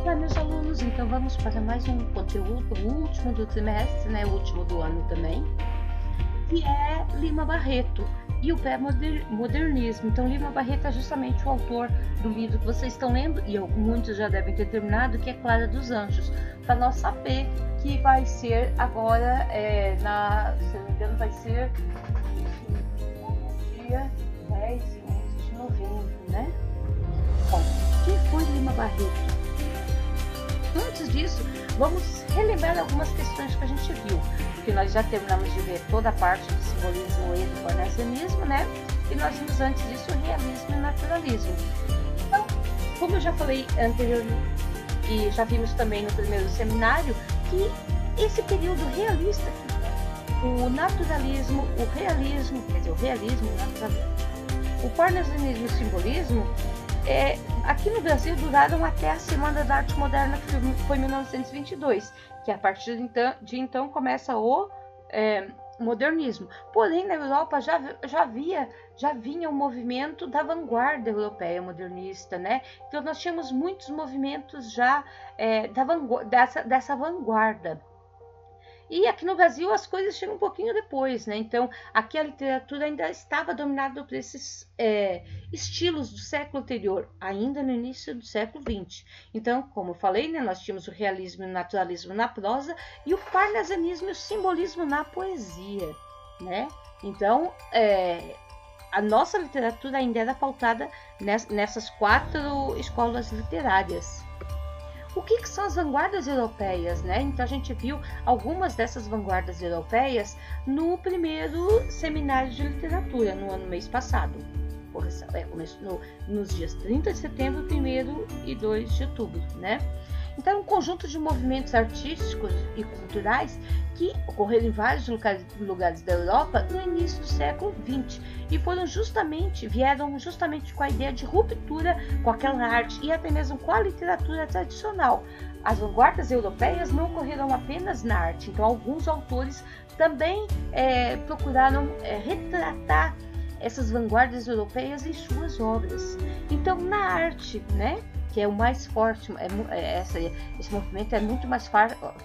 Olá, meus alunos, então vamos para mais um conteúdo, o último do trimestre, né, o último do ano também, que é Lima Barreto e o pré-modernismo. Então, Lima Barreto é justamente o autor do livro que vocês estão lendo, e muitos já devem ter terminado, que é Clara dos Anjos, para nós saber que vai ser agora, se não me engano, vai ser dia 10 e 11 de novembro, né? Bom, quem foi Lima Barreto? Antes disso, vamos relembrar algumas questões que a gente viu, porque nós já terminamos de ver toda a parte do simbolismo e do parnasianismo, né? E nós vimos antes disso o realismo e o naturalismo. Então, como eu já falei anteriormente, e já vimos também no primeiro seminário, que esse período realista, o naturalismo, o realismo, quer dizer, o realismo, o naturalismo, o parnasianismo e o simbolismo, aqui no Brasil duraram até a Semana da Arte Moderna, que foi em 1922, que a partir de então começa o modernismo. Porém, na Europa já vinha o movimento da vanguarda europeia modernista, né? Então nós tínhamos muitos movimentos já dessa vanguarda. E aqui no Brasil as coisas chegam um pouquinho depois, né? Então aqui a literatura ainda estava dominada por esses estilos do século anterior, ainda no início do século XX. Então, como eu falei, né, nós tínhamos o realismo e o naturalismo na prosa e o parnasianismo e o simbolismo na poesia, né? Então, a nossa literatura ainda era pautada nessas 4 escolas literárias. O que são as vanguardas europeias, né? Então a gente viu algumas dessas vanguardas europeias no primeiro seminário de literatura, no mês passado. Nos dias 30 de setembro, 1º e 2 de outubro, né? Então, um conjunto de movimentos artísticos e culturais que ocorreram em vários lugares da Europa no início do século XX e vieram justamente com a ideia de ruptura com aquela arte e até mesmo com a literatura tradicional. As vanguardas europeias não ocorreram apenas na arte, então alguns autores também procuraram retratar essas vanguardas europeias em suas obras. Então, na arte, né, que é o mais forte, esse movimento é muito mais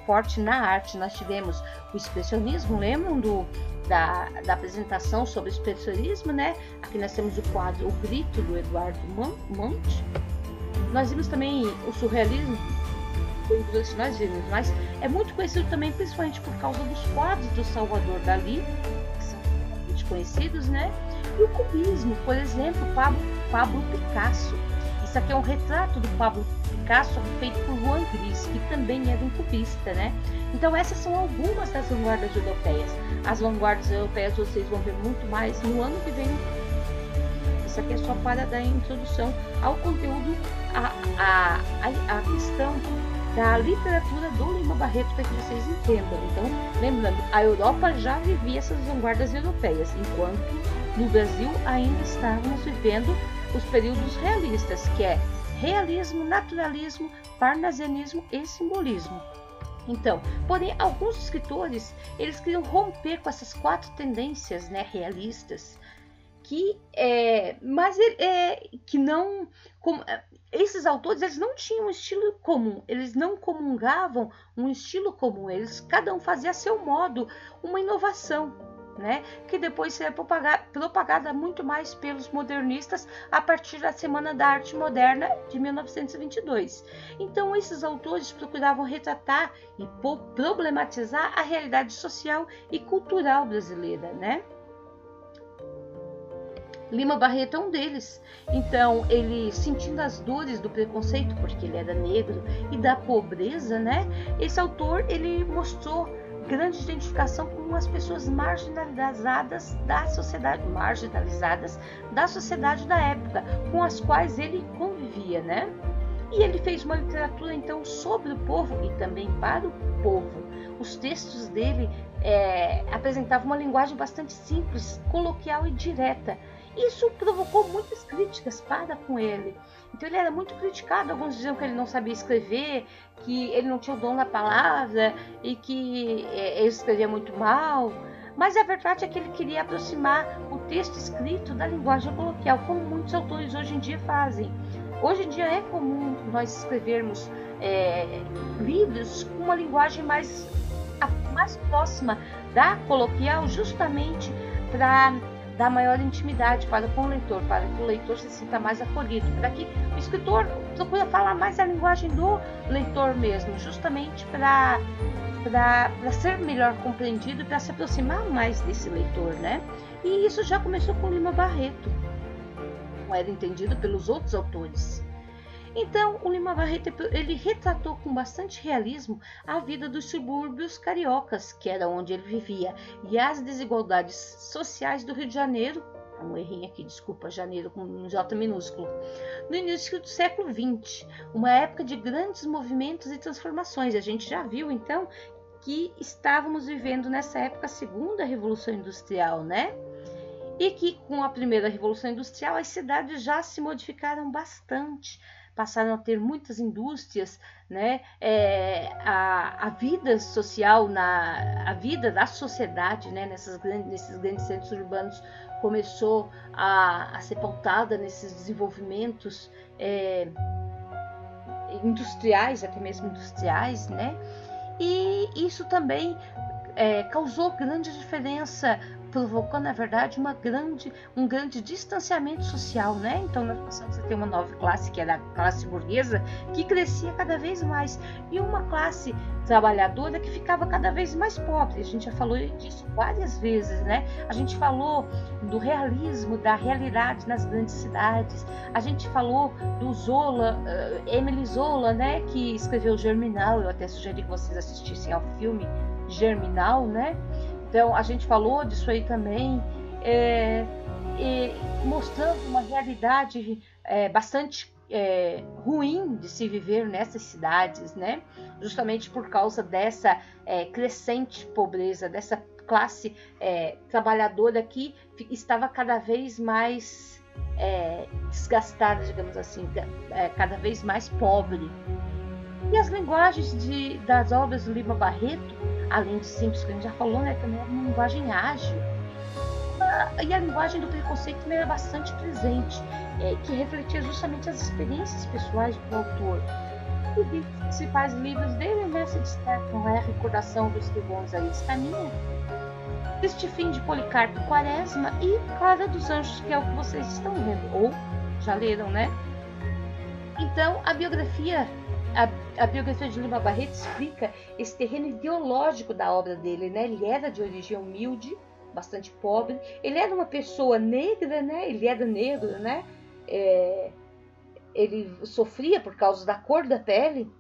forte na arte. Nós tivemos o expressionismo, lembram da apresentação sobre o expressionismo, né? Aqui nós temos o quadro O Grito, do Eduardo Monte. Nós vimos também o surrealismo, nós vimos, mas é muito conhecido também, principalmente por causa dos quadros do Salvador Dalí, que são muito conhecidos, né? E o cubismo, por exemplo, Pablo Picasso. Isso aqui é um retrato do Pablo Picasso feito por Juan Gris, que também era um cubista, né? Então essas são algumas das vanguardas europeias. As vanguardas europeias vocês vão ver muito mais no ano que vem. Isso aqui é só para dar introdução ao conteúdo, a questão da literatura do Lima Barreto, para que vocês entendam. Então, lembrando, a Europa já vivia essas vanguardas europeias, enquanto no Brasil ainda estávamos vivendo os períodos realistas, que é realismo, naturalismo, parnasianismo e simbolismo. Então, porém, alguns escritores, eles queriam romper com essas 4 tendências, né, realistas, esses autores, eles não tinham um estilo comum, eles não comungavam um estilo comum, cada um fazia a seu modo uma inovação, né, que depois seria propagada muito mais pelos modernistas a partir da Semana da Arte Moderna de 1922. Então esses autores procuravam retratar e problematizar a realidade social e cultural brasileira, né? Lima Barreto é um deles. Então, ele, sentindo as dores do preconceito, porque ele era negro, e da pobreza, né? Esse autor, ele mostrou grande identificação com as pessoas marginalizadas da sociedade da época, com as quais ele convivia, né? E ele fez uma literatura, então, sobre o povo e também para o povo. Os textos dele apresentavam uma linguagem bastante simples, coloquial e direta. Isso provocou muitas críticas para com ele. Então ele era muito criticado. Alguns diziam que ele não sabia escrever, que ele não tinha o dom da palavra e que ele escrevia muito mal. Mas a verdade é que ele queria aproximar o texto escrito da linguagem coloquial, como muitos autores hoje em dia fazem. Hoje em dia é comum nós escrevermos livros com uma linguagem mais próxima da coloquial, justamente para dar maior intimidade para com o leitor, para que o leitor se sinta mais acolhido, para que o escritor procure falar mais a linguagem do leitor mesmo, justamente para ser melhor compreendido e para se aproximar mais desse leitor, né? E isso já começou com Lima Barreto, não era entendido pelos outros autores. Então, o Lima Barreto ele retratou com bastante realismo a vida dos subúrbios cariocas, que era onde ele vivia, e as desigualdades sociais do Rio de Janeiro, um errinho aqui, desculpa, janeiro com um J minúsculo, no início do século XX, uma época de grandes movimentos e transformações. A gente já viu, então, que estávamos vivendo nessa época a segunda Revolução Industrial, né? E que com a primeira Revolução Industrial as cidades já se modificaram bastante, passaram a ter muitas indústrias, né? A vida social, a vida da sociedade, né? nesses grandes centros urbanos começou a ser pautada nesses desenvolvimentos industriais, até mesmo industriais, né? E isso também causou grande diferença, provocou, na verdade, um grande distanciamento social, né? Então, nós passamos a ter uma nova classe, que era a classe burguesa, que crescia cada vez mais, e uma classe trabalhadora que ficava cada vez mais pobre. A gente já falou disso várias vezes, né? A gente falou do realismo, da realidade nas grandes cidades. A gente falou do Zola, Émile Zola, né? Que escreveu Germinal. Eu até sugeri que vocês assistissem ao filme Germinal, né? Então, a gente falou disso aí também, mostrando uma realidade bastante ruim de se viver nessas cidades, né? Justamente por causa dessa crescente pobreza, dessa classe trabalhadora que estava cada vez mais desgastada, digamos assim, cada vez mais pobre. E as linguagens das obras do Lima Barreto, além de simples, que a gente já falou, né, também era uma linguagem ágil. E a linguagem do preconceito também era bastante presente, que refletia justamente as experiências pessoais do autor. E os principais livros dele, né, se destacam a Recordação dos Escrivãos Ailton Caminha, Triste Fim de Policarpo Quaresma e Clara dos Anjos, que é o que vocês estão vendo, ou já leram, né? Então, a biografia de Lima Barreto explica esse terreno ideológico da obra dele, né? Ele era de origem humilde, bastante pobre. Ele era uma pessoa negra, né? Ele era negro, né? Ele sofria por causa da cor da pele.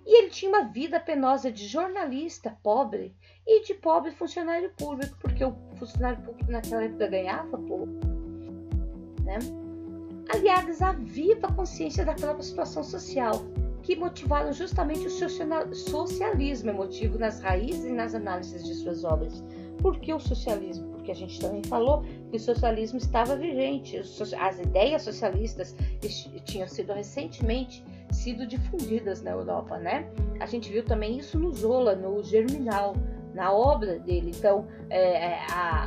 E ele tinha uma vida penosa de jornalista pobre e de pobre funcionário público, porque o funcionário público naquela época ganhava pouco, né? Aliados à viva consciência da própria situação social, que motivaram justamente o socialismo emotivo nas raízes e nas análises de suas obras. Por que o socialismo? Porque a gente também falou que o socialismo estava vigente, as ideias socialistas tinham sido recentemente difundidas na Europa, né? A gente viu também isso no Zola, no Germinal, na obra dele. Então,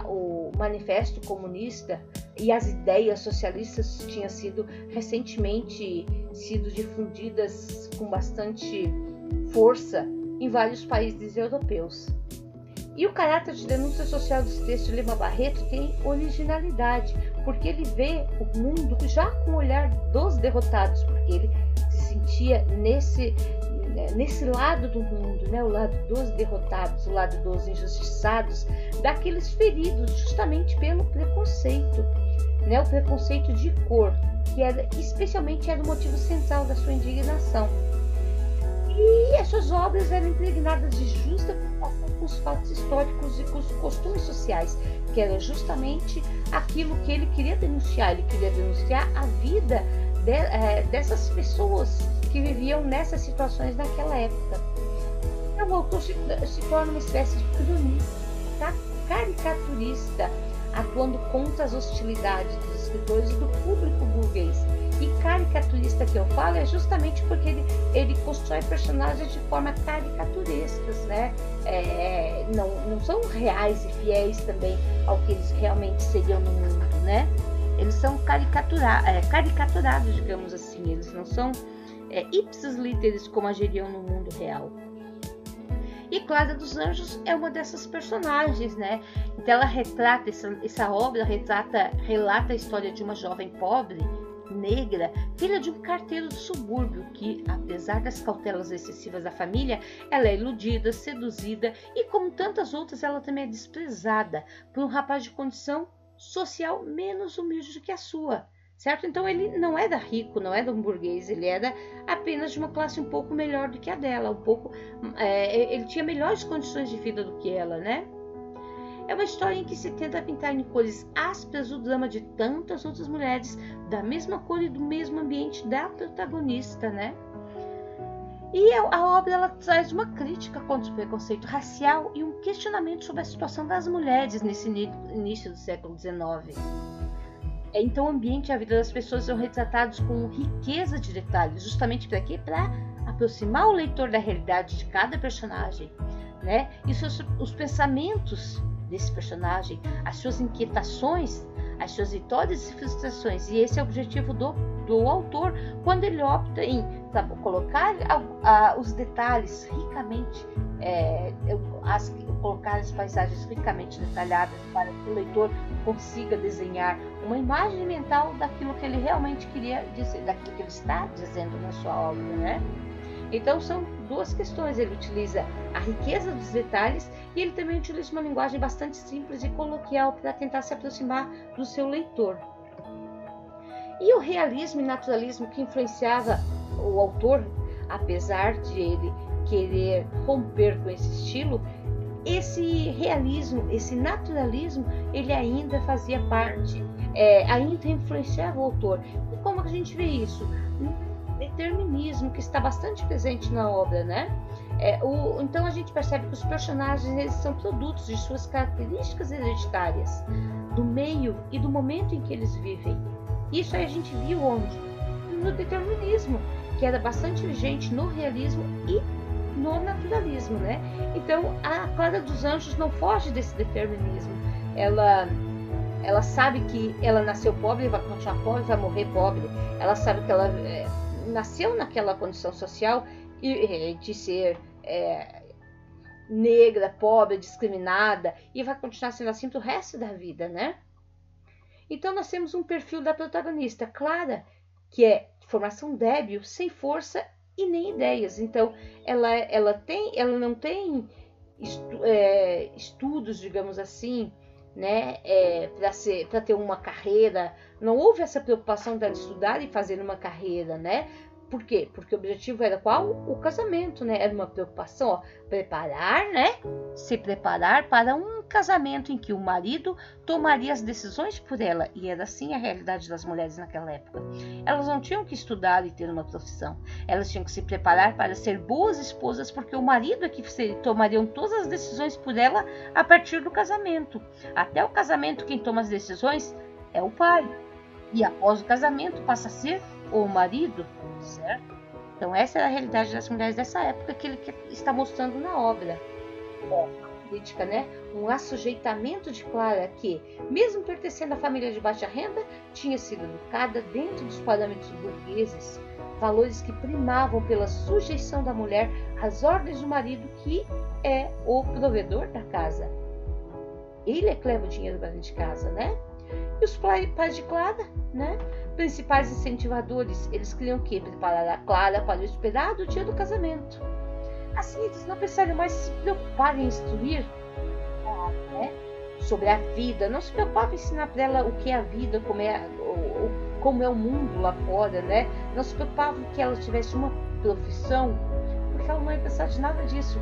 o Manifesto Comunista e as ideias socialistas tinham sido recentemente difundidas com bastante força em vários países europeus. E o caráter de denúncia social dos textos de Lima Barreto tem originalidade, porque ele vê o mundo já com o olhar dos derrotados, porque ele se sentia nesse lado do mundo, né? O lado dos derrotados, o lado dos injustiçados, daqueles feridos justamente pelo preconceito, né? O preconceito de cor, que especialmente era o motivo central da sua indignação. E essas obras eram impregnadas de justa preocupação com os fatos históricos e com os costumes sociais, que era justamente aquilo que ele queria denunciar. Ele queria denunciar a vida dessas pessoas que viviam nessas situações naquela época. Então, o autor se torna uma espécie de cronista, caricaturista, atuando contra as hostilidades dos escritores e do público burguês. E caricaturista que eu falo é justamente porque ele constrói personagens de forma caricaturescas, né? Não são reais e fiéis também ao que eles realmente seriam no mundo, né? eles são caricaturados, digamos assim, eles não são ipsis literis como agiriam no mundo real. E Clara dos Anjos é uma dessas personagens, né? Então ela retrata, essa obra relata a história de uma jovem pobre, negra, filha de um carteiro do subúrbio que, apesar das cautelas excessivas da família, ela é iludida, seduzida e, como tantas outras, ela também é desprezada por um rapaz de condição social menos humilde do que a sua, certo? Então ele não era rico, não era um burguês, ele era apenas de uma classe um pouco melhor do que a dela, ele tinha melhores condições de vida do que ela, né? É uma história em que se tenta pintar em cores ásperas o drama de tantas outras mulheres da mesma cor e do mesmo ambiente da protagonista, né? E a obra ela traz uma crítica contra o preconceito racial e um questionamento sobre a situação das mulheres nesse início do século XIX. Então o ambiente e a vida das pessoas são retratados com riqueza de detalhes, justamente para quê? Para aproximar o leitor da realidade de cada personagem, né? E os pensamentos desse personagem, as suas inquietações, as suas vitórias e frustrações. E esse é o objetivo do autor quando ele opta em colocar os detalhes ricamente, colocar as paisagens ricamente detalhadas para que o leitor consiga desenhar uma imagem mental daquilo que ele realmente queria dizer, daquilo que ele está dizendo na sua obra, né? Então são duas questões, ele utiliza a riqueza dos detalhes e ele também utiliza uma linguagem bastante simples e coloquial para tentar se aproximar do seu leitor. E o realismo e naturalismo que influenciava o autor, apesar de ele querer romper com esse estilo, esse realismo, esse naturalismo, ele ainda fazia parte, ainda influenciava o autor. E como a gente vê isso? Determinismo que está bastante presente na obra, né? Então a gente percebe que os personagens eles são produtos de suas características hereditárias, do meio e do momento em que eles vivem. Isso aí a gente viu onde? No determinismo, que era bastante vigente no realismo e no naturalismo, né? Então a Clara dos Anjos não foge desse determinismo. Ela sabe que ela nasceu pobre, vai continuar pobre, vai morrer pobre. Ela sabe que ela nasceu naquela condição social de ser negra, pobre, discriminada e vai continuar sendo assim pro resto da vida, né? Então nós temos um perfil da protagonista, Clara, que é de formação débil, sem força e nem ideias. Então ela não tem estudos, digamos assim, né, para ter uma carreira. Não houve essa preocupação dela estudar e fazer uma carreira, né? Por quê? Porque o objetivo era qual? O casamento, né? Era uma preocupação, se preparar para um casamento em que o marido tomaria as decisões por ela. E era assim a realidade das mulheres naquela época. Elas não tinham que estudar e ter uma profissão. Elas tinham que se preparar para ser boas esposas, porque o marido é que tomariam todas as decisões por ela a partir do casamento. Até o casamento, quem toma as decisões é o pai. E após o casamento passa a ser o marido, certo? Então essa é a realidade das mulheres dessa época que ele está mostrando na obra. A política, né? Um assujeitamento de Clara que, mesmo pertencendo à família de baixa renda, tinha sido educada dentro dos parâmetros burgueses, valores que primavam pela sujeição da mulher às ordens do marido, que é o provedor da casa. Ele é que leva o dinheiro para dentro de casa, né? E os pais de Clara, né? Principais incentivadores, eles queriam o quê? Preparar a Clara para o esperado dia do casamento. Assim, eles não precisariam mais se preocupar em instruir né, sobre a vida, não se preocupavam em ensinar para ela o que é a vida, como é o mundo lá fora, né? Não se preocupavam que ela tivesse uma profissão, porque ela não ia precisar de nada disso.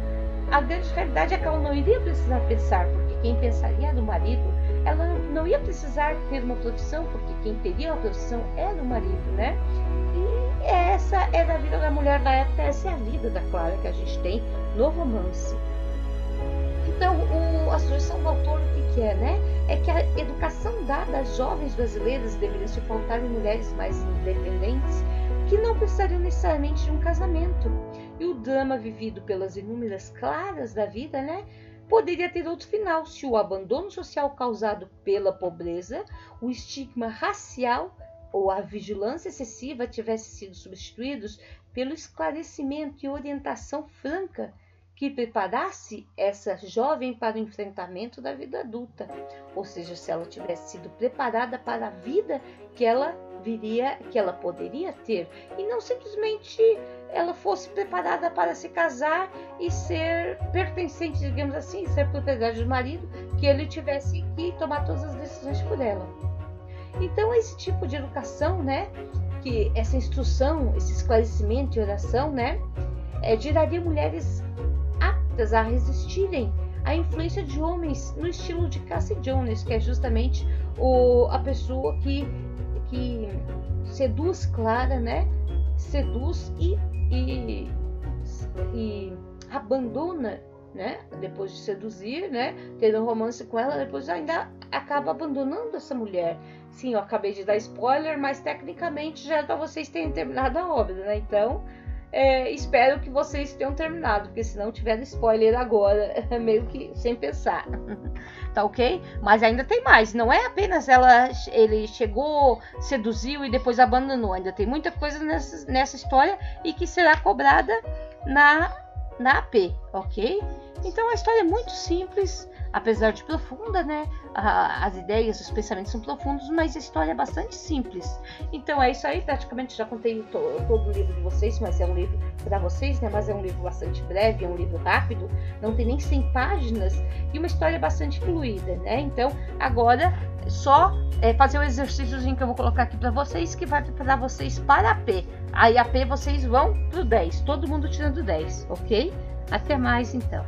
A grande realidade é que ela não iria precisar pensar, porque quem pensaria era o marido. Ela não ia precisar ter uma profissão, porque quem teria uma profissão era o marido, né? E essa era a vida da mulher da época, essa é a vida da Clara que a gente tem no romance. Então, a sugestão do autor, o que é, né? É que a educação dada às jovens brasileiras deveria se pautar em mulheres mais independentes, que não precisariam necessariamente de um casamento. E o drama vivido pelas inúmeras Claras da vida, né? poderia ter outro final se o abandono social causado pela pobreza, o estigma racial ou a vigilância excessiva tivessem sido substituídos pelo esclarecimento e orientação franca que preparasse essa jovem para o enfrentamento da vida adulta, ou seja, se ela tivesse sido preparada para a vida que ela poderia ter, e não simplesmente ela fosse preparada para se casar e ser pertencente, digamos assim, ser propriedade do marido, que ele tivesse que tomar todas as decisões por ela. Então, esse tipo de educação, né, que essa instrução, esse esclarecimento e oração, né, geraria mulheres aptas a resistirem à influência de homens no estilo de Cassie Jones, que é justamente a pessoa que seduz Clara, né, seduz e abandona, né, depois de seduzir, né, ter um romance com ela, depois ainda acaba abandonando essa mulher. Sim, eu acabei de dar spoiler, mas tecnicamente já é para vocês terem terminado a obra, né? Então, espero que vocês tenham terminado, porque se não tiver spoiler agora, é meio que sem pensar. Tá ok? Mas ainda tem mais, não é apenas ele chegou, seduziu e depois abandonou. Ainda tem muita coisa nessa história e que será cobrada na AP, ok? Então a história é muito simples, apesar de profunda, né? As ideias, os pensamentos são profundos, mas a história é bastante simples. Então é isso aí, praticamente já contei todo o livro de vocês, mas é um livro para vocês, né? Mas é um livro bastante breve, é um livro rápido, não tem nem 100 páginas e uma história bastante fluida, né? Então agora só fazer o exercíciozinho que eu vou colocar aqui para vocês, que vai preparar vocês para a AP. Aí a AP vocês vão pro 10, todo mundo tirando 10, ok? Até mais então.